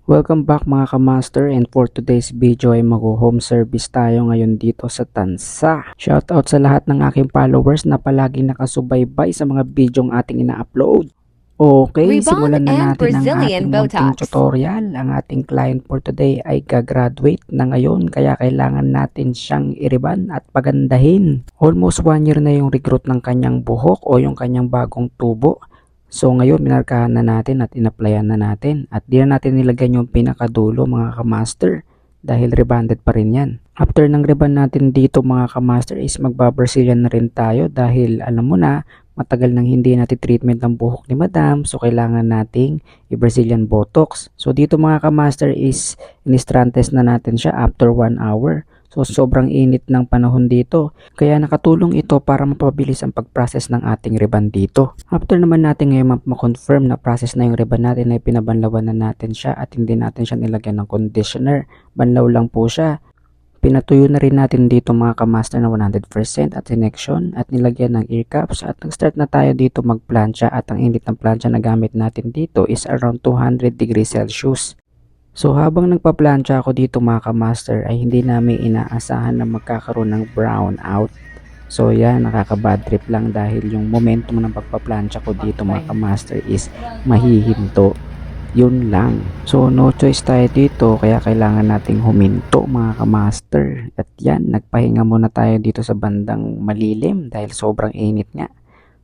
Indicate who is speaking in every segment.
Speaker 1: Welcome back mga kamaster, and for today's video ay mag-home service tayo ngayon dito sa Tansa. Shoutout sa lahat ng aking followers na palaging nakasubaybay sa mga videong ating ina-upload. Okay,
Speaker 2: Rebond
Speaker 1: simulan na
Speaker 2: and
Speaker 1: natin ang
Speaker 2: Brazilian
Speaker 1: ating munting
Speaker 2: Botox.
Speaker 1: tutorial. Ang ating client for today ay gagraduate na ngayon, kaya kailangan natin siyang iriban at pagandahin. Almost 1 year na yung recruit ng kanyang buhok o yung kanyang bagong tubo. So ngayon minarkahan na natin at inapplyan na natin at di na natin nilagyan yung pinakadulo mga kamaster dahil rebanded pa rin yan. After ng reband natin dito mga kamaster is magba-Brazilian na rin tayo dahil alam mo na matagal nang hindi natin treatment ng buhok ni madam, so kailangan nating i-Brazilian Botox. So dito mga kamaster is in-strand test na natin siya after 1 hour. So sobrang init ng panahon dito. Kaya nakatulong ito para mapabilis ang pag-process ng ating reband dito. After naman natin ngayon ma-confirm na process na yung reband natin ay pinabanlawan na natin siya at hindi natin siya nilagyan ng conditioner. Banlaw lang po siya. Pinatuyo na rin natin dito mga kamaster na 100% at connection at nilagyan ng ear cups at nag-start na tayo dito magplansya at ang init ng plansya na gamit natin dito is around 200 degrees Celsius. So habang nagpa-plancha ako dito mga kamaster ay hindi namin inaasahan na magkakaroon ng brown out. So yan, nakaka-bad trip lang dahil yung momentum ng pagpa-plancha ko dito mga kamaster is mahihinto. Yun lang. So no choice tayo dito kaya kailangan nating huminto mga kamaster. At yan, nagpahinga muna tayo dito sa bandang malilim dahil sobrang init nga.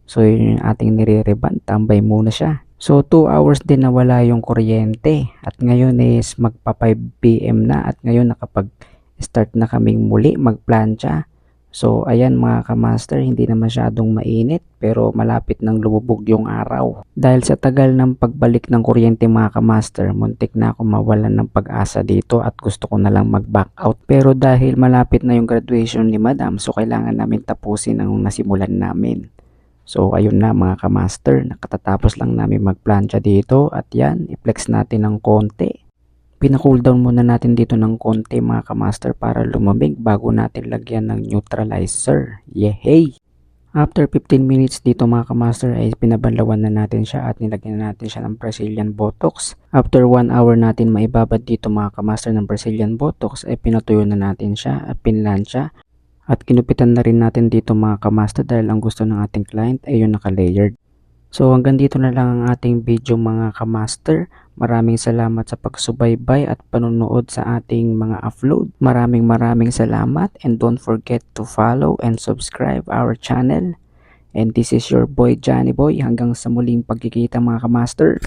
Speaker 1: So yun yung ating nire-reband, tambay muna siya. So 2 hours din nawala yung kuryente at ngayon is magpa 5 PM na at ngayon nakapag-start na kaming muli magplansya. So ayan mga kamaster, hindi na masyadong mainit pero malapit nang lumubog yung araw. Dahil sa tagal ng pagbalik ng kuryente mga kamaster, muntik na ako mawalan ng pag-asa dito at gusto ko na lang mag-back out. Pero dahil malapit na yung graduation ni madam, so kailangan namin tapusin ang nasimulan namin. So ayun na mga kamaster, nakatatapos lang namin magplansya dito at yan, i-flex natin ng konti. Pina-cool down muna natin dito ng konti mga kamaster para lumamig bago natin lagyan ng neutralizer. Yehey! After 15 minutes dito mga kamaster ay pinabanlawan na natin siya at nilagyan natin siya ng Brazilian Botox. After 1 hour natin maibabad dito mga kamaster ng Brazilian Botox ay pinatuyo na natin siya at pinlansya. At kinupitan na rin natin dito mga kamaster dahil ang gusto ng ating client ay yung naka-layered. So hanggang dito na lang ang ating video mga kamaster. Maraming salamat sa pagsubaybay at panunood sa ating mga upload. Maraming salamat and don't forget to follow and subscribe our channel. And this is your boy Johnny Boy. Hanggang sa muling pagkikita mga kamaster.